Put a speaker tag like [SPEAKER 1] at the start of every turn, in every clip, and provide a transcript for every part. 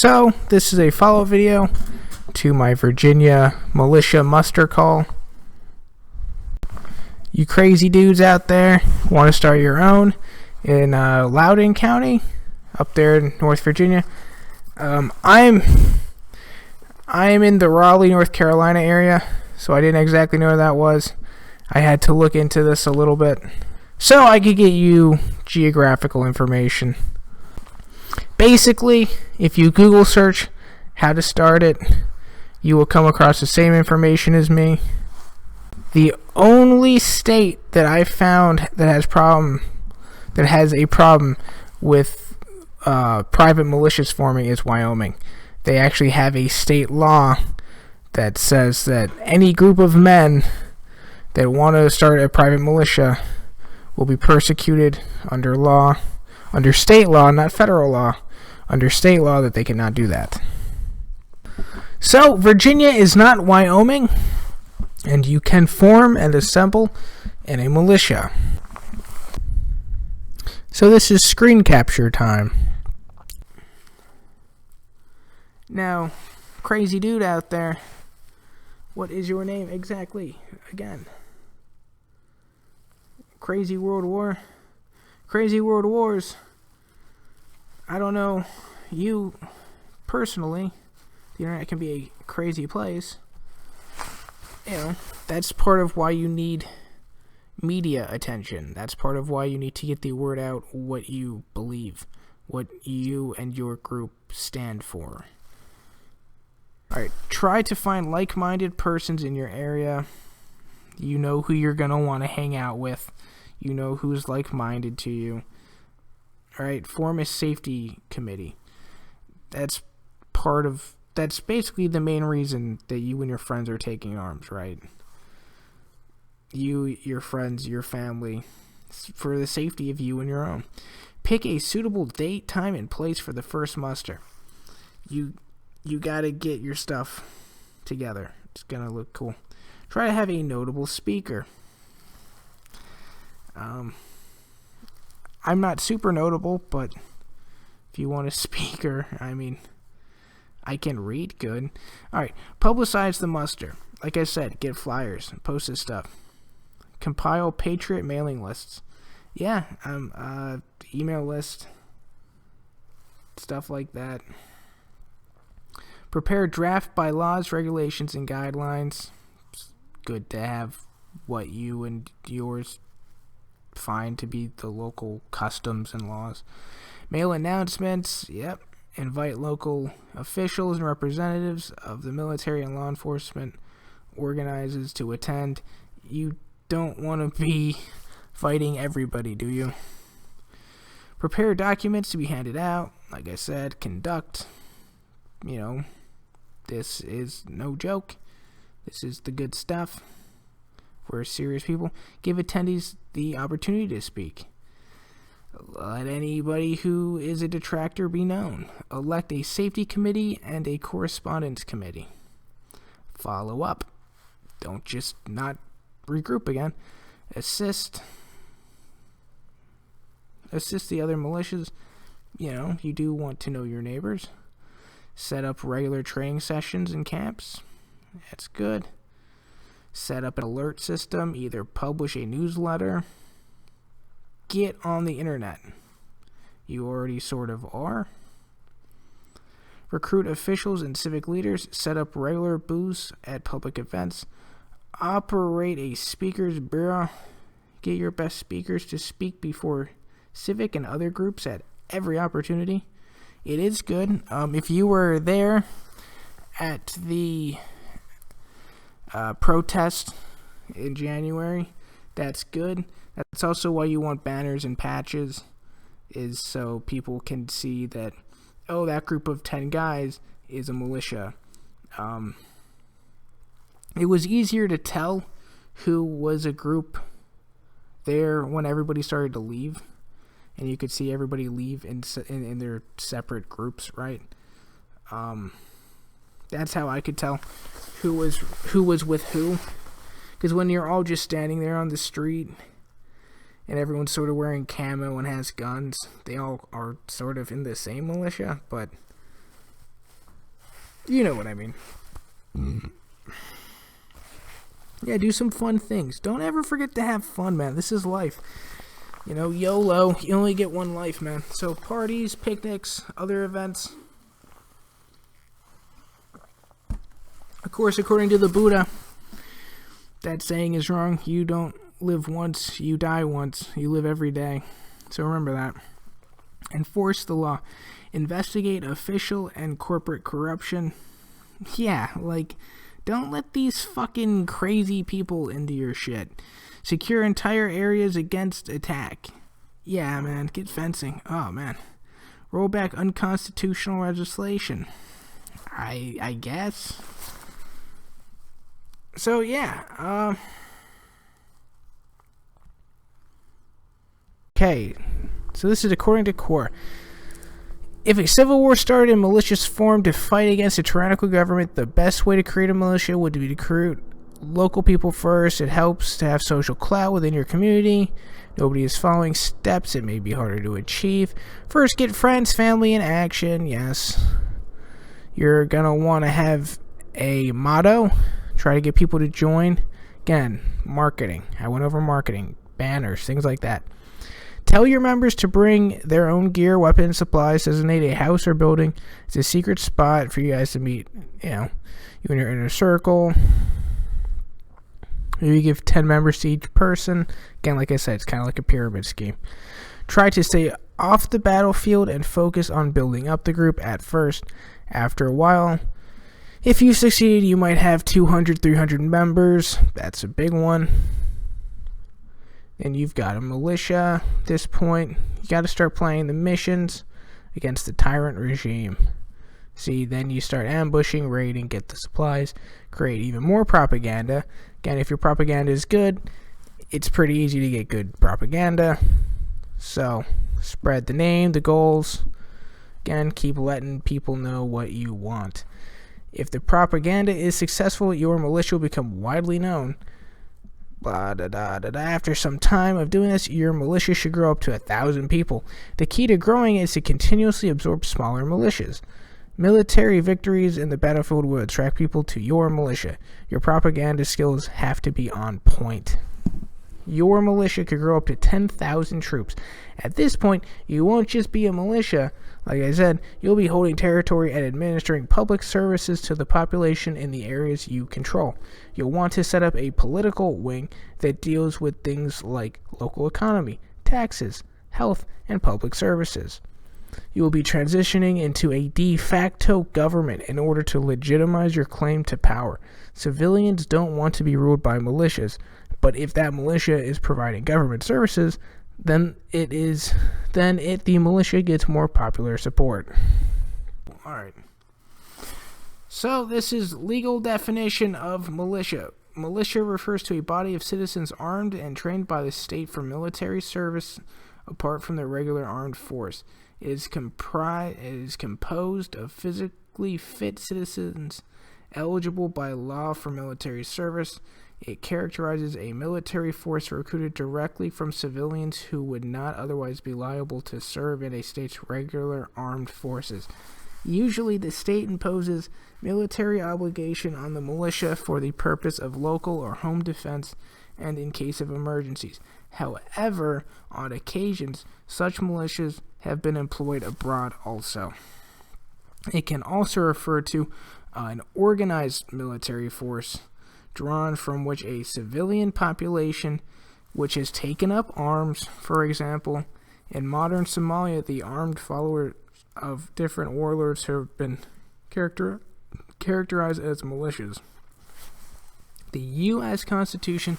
[SPEAKER 1] So, this is a follow-up video to my Virginia militia muster call. You crazy dudes out there want to start your own in Loudoun County, up there in North Virginia. I'm in the Raleigh, North Carolina area, so I didn't exactly know where that was. I had to look into this a little bit so I could get you geographical information. Basically, if you Google search how to start it, you will come across the same information as me. The only state that I found that has a problem with private militias forming is Wyoming. They actually have a state law that says that any group of men that want to start a private militia will be persecuted under state law, not federal law, under state law, that they cannot do that. So, Virginia is not Wyoming, and you can form and assemble in a militia. So this is screen capture time. Now, crazy dude out there, what is your name exactly? Again. Crazy World War? Crazy World Wars. I don't know you personally. The internet can be a crazy place. You know, that's part of why you need media attention. That's part of why you need to get the word out what you believe, what you and your group stand for. Alright, try to find like-minded persons in your area. You know who you're going to want to hang out with. You know who's like-minded to you. Alright, form a safety committee. That's basically the main reason that you and your friends are taking arms, right? You, your friends, your family, for the safety of you and your own. Pick a suitable date, time, and place for the first muster. You gotta get your stuff together. It's gonna look cool. Try to have a notable speaker. I'm not super notable, but if you want a speaker, I can read good. Alright, publicize the muster. Like I said, get flyers, post this stuff. Compile Patriot mailing lists. Yeah, email list, stuff like that. Prepare draft bylaws, regulations, and guidelines. It's good to have what you and yours find to be the local customs and laws. Mail announcements, yep. Invite local officials and representatives of the military and law enforcement organizers to attend. You don't want to be fighting everybody, do you? Prepare documents to be handed out. Like I said, conduct. This is no joke. This is the good stuff. We're serious people. Give attendees the opportunity to speak. Let anybody who is a detractor be known. Elect a safety committee and a correspondence committee. Follow up. Don't just not regroup again. Assist the other militias. You do want to know your neighbors. Set up regular training sessions in camps. That's good. Set up an alert system. Either publish a newsletter. Get on the internet. You already sort of are. Recruit officials and civic leaders. Set up regular booths at public events. Operate a speakers bureau. Get your best speakers to speak before civic and other groups at every opportunity. It is good. If you were there at the protest in January, that's good. That's also why you want banners and patches, is so people can see that, oh, that group of 10 guys is a militia. It was easier to tell who was a group there when everybody started to leave, and you could see everybody leave in their separate groups, right? That's how I could tell who was with who, because when you're all just standing there on the street and everyone's sort of wearing camo and has guns, they all are sort of in the same militia, but You know what I mean. Yeah, do some fun things. Don't ever forget to have fun, man. This is life. You know, YOLO. You only get one life, man. So parties, picnics, other events. Of course, according to the Buddha, that saying is wrong. You don't live once, you die once. You live every day. So remember that. Enforce the law. Investigate official and corporate corruption. Yeah, like, don't let these fucking crazy people into your shit. Secure entire areas against attack. Yeah, man, get fencing. Oh, man. Roll back unconstitutional legislation. I guess. So, yeah, okay, so this is according to CORE. If a civil war started and militias formed to fight against a tyrannical government, the best way to create a militia would be to recruit local people first. It helps to have social clout within your community. Nobody is following steps. It may be harder to achieve. First, get friends, family in action. Yes. You're going to want to have a motto. Try to get people to join. Again, marketing. I went over marketing. Banners, things like that. Tell your members to bring their own gear, weapons, supplies. Designate a house or building. It's a secret spot for you guys to meet, you know, you and your inner circle. Maybe give 10 members to each person. Again, like I said, it's kind of like a pyramid scheme. Try to stay off the battlefield and focus on building up the group at first. After a while, if you succeed, you might have 200, 300 members. That's a big one. And you've got a militia at this point. You got to start playing the missions against the tyrant regime. See, then you start ambushing, raiding, get the supplies, create even more propaganda. Again, if your propaganda is good, it's pretty easy to get good propaganda. So, spread the name, the goals. Again, keep letting people know what you want. If the propaganda is successful, your militia will become widely known. Blah, da, da, da, da. After some time of doing this, your militia should grow up to 1,000 people. The key to growing is to continuously absorb smaller militias. Military victories in the battlefield will attract people to your militia. Your propaganda skills have to be on point. Your militia could grow up to 10,000 troops. At this point, you won't just be a militia. Like I said, you'll be holding territory and administering public services to the population in the areas you control. You'll want to set up a political wing that deals with things like local economy, taxes, health, and public services. You will be transitioning into a de facto government in order to legitimize your claim to power. Civilians don't want to be ruled by militias, but if that militia is providing government services, then the militia gets more popular support. Alright. So this is legal definition of militia. Militia refers to a body of citizens armed and trained by the state for military service apart from the regular armed force. It is composed of physically fit citizens eligible by law for military service. It characterizes a military force recruited directly from civilians who would not otherwise be liable to serve in a state's regular armed forces. Usually, the state imposes military obligation on the militia for the purpose of local or home defense and in case of emergencies. However, on occasions, such militias have been employed abroad also. It can also refer to an organized military force drawn from which a civilian population which has taken up arms. For example, in modern Somalia, the armed followers of different warlords have been characterized as militias. The U.S. Constitution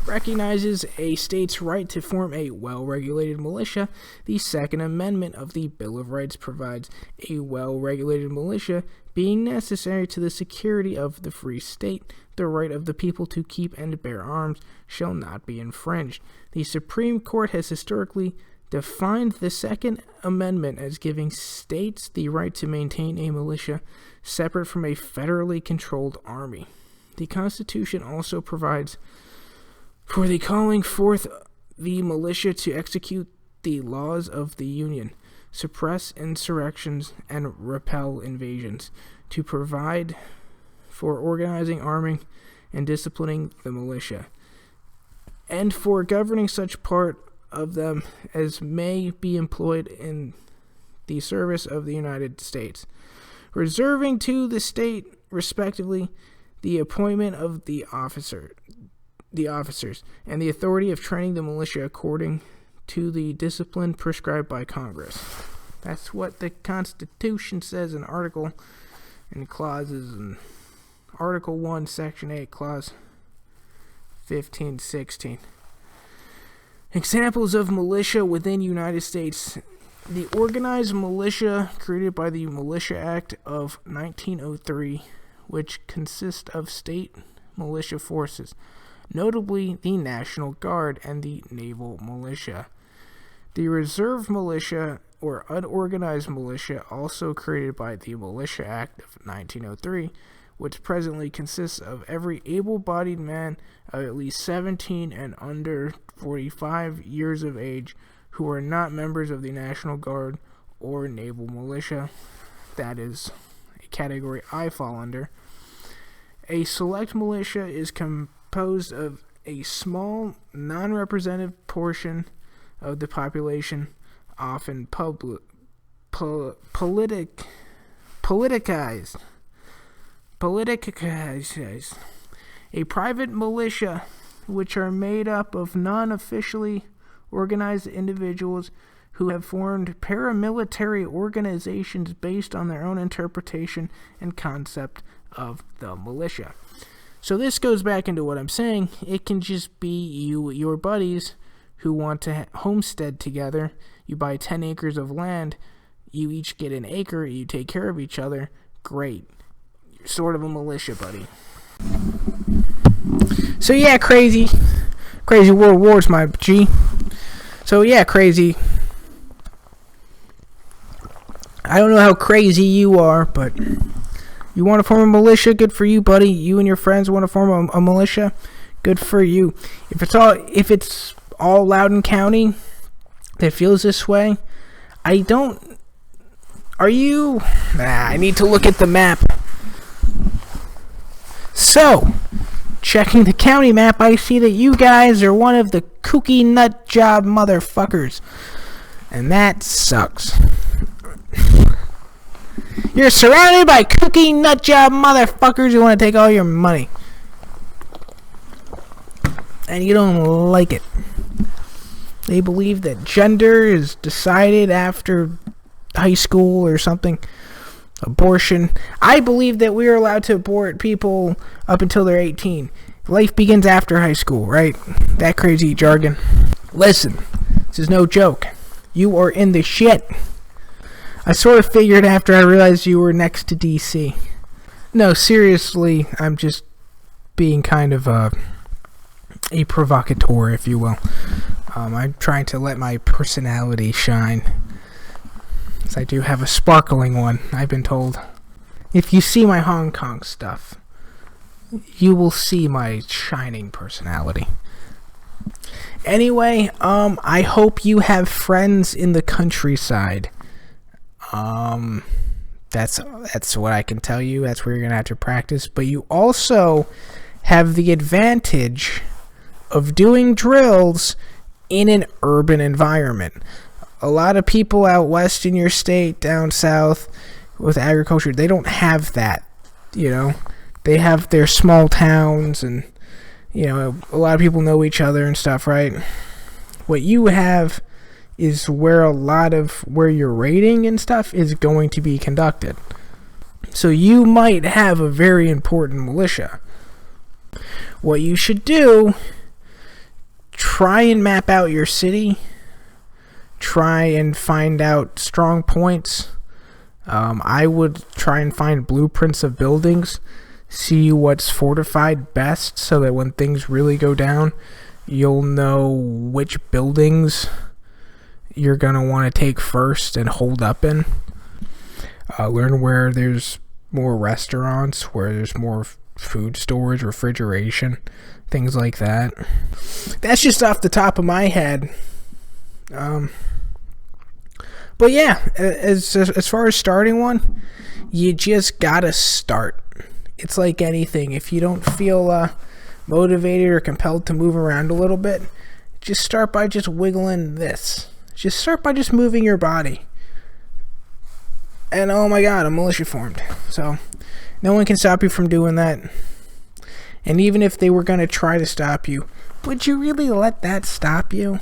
[SPEAKER 1] recognizes a state's right to form a well-regulated militia. The Second Amendment of the Bill of Rights provides a well-regulated militia being necessary to the security of the free state. The right of the people to keep and bear arms shall not be infringed. The Supreme Court has historically defined the Second Amendment as giving states the right to maintain a militia separate from a federally controlled army. The Constitution also provides for the calling forth the militia to execute the laws of the Union. suppress insurrections, and repel invasions, to provide for organizing, arming, and disciplining the militia, and for governing such part of them as may be employed in the service of the United States, reserving to the state, respectively, the appointment of the officers, and the authority of training the militia according to the discipline prescribed by Congress. That's what the Constitution says in Article and clauses in Article 1, Section 8, Clause 15, 16. Examples of militia within United States. The organized militia created by the Militia Act of 1903, which consists of state militia forces, notably the National Guard and the Naval Militia. The Reserve Militia, or unorganized militia, also created by the Militia Act of 1903, which presently consists of every able-bodied man of at least 17 and under 45 years of age who are not members of the National Guard or Naval Militia. That is a category I fall under. A select militia is composed of a small, non-representative portion of the population, often politicized. A private militia, which are made up of non-officially organized individuals who have formed paramilitary organizations based on their own interpretation and concept of the militia. So this goes back into what I'm saying. It can just be your buddies who want to homestead together. You buy 10 acres of land, you each get an acre, you take care of each other. Great. You're sort of a militia, buddy. So yeah, crazy world wars, my G. So yeah, crazy. I don't know how crazy you are, but you want to form a militia? Good for you, buddy. You and your friends want to form a militia? Good for you. If it's all Loudoun County that feels this way, I need to look at the map. So, checking the county map, I see that you guys are one of the kooky nut job motherfuckers. And that sucks. You're surrounded by kooky nut job motherfuckers who want to take all your money. And you don't like it. They believe that gender is decided after high school or something. Abortion. I believe that we are allowed to abort people up until they're 18. Life begins after high school, right? That crazy jargon. Listen, this is no joke. You are in the shit. I sort of figured after I realized you were next to DC. No, seriously, I'm just being kind of a provocateur, if you will. I'm trying to let my personality shine. I do have a sparkling one, I've been told. If you see my Hong Kong stuff, you will see my shining personality. Anyway, I hope you have friends in the countryside. That's what I can tell you. That's where you're gonna have to practice. But you also have the advantage of doing drills in an urban environment. A lot of people out west in your state, down south, with agriculture, they don't have that, you know. They have their small towns and, you know, a lot of people know each other and stuff, right? What you have is where a lot of where your raiding and stuff is going to be conducted. So you might have a very important militia. What you should do, try and map out your city. Try and find out strong points. I would try and find blueprints of buildings, see what's fortified best, so that when things really go down, you'll know which buildings you're going to want to take first and hold up in. Learn where there's more restaurants, where there's more food storage, refrigeration, things like that. That's just off the top of my head. But yeah, as far as starting one, you just gotta start. It's like anything. If you don't feel motivated or compelled to move around a little bit, just start by just wiggling this. Just start by just moving your body. And oh my god, a militia formed. So no one can stop you from doing that. And even if they were going to try to stop you, would you really let that stop you?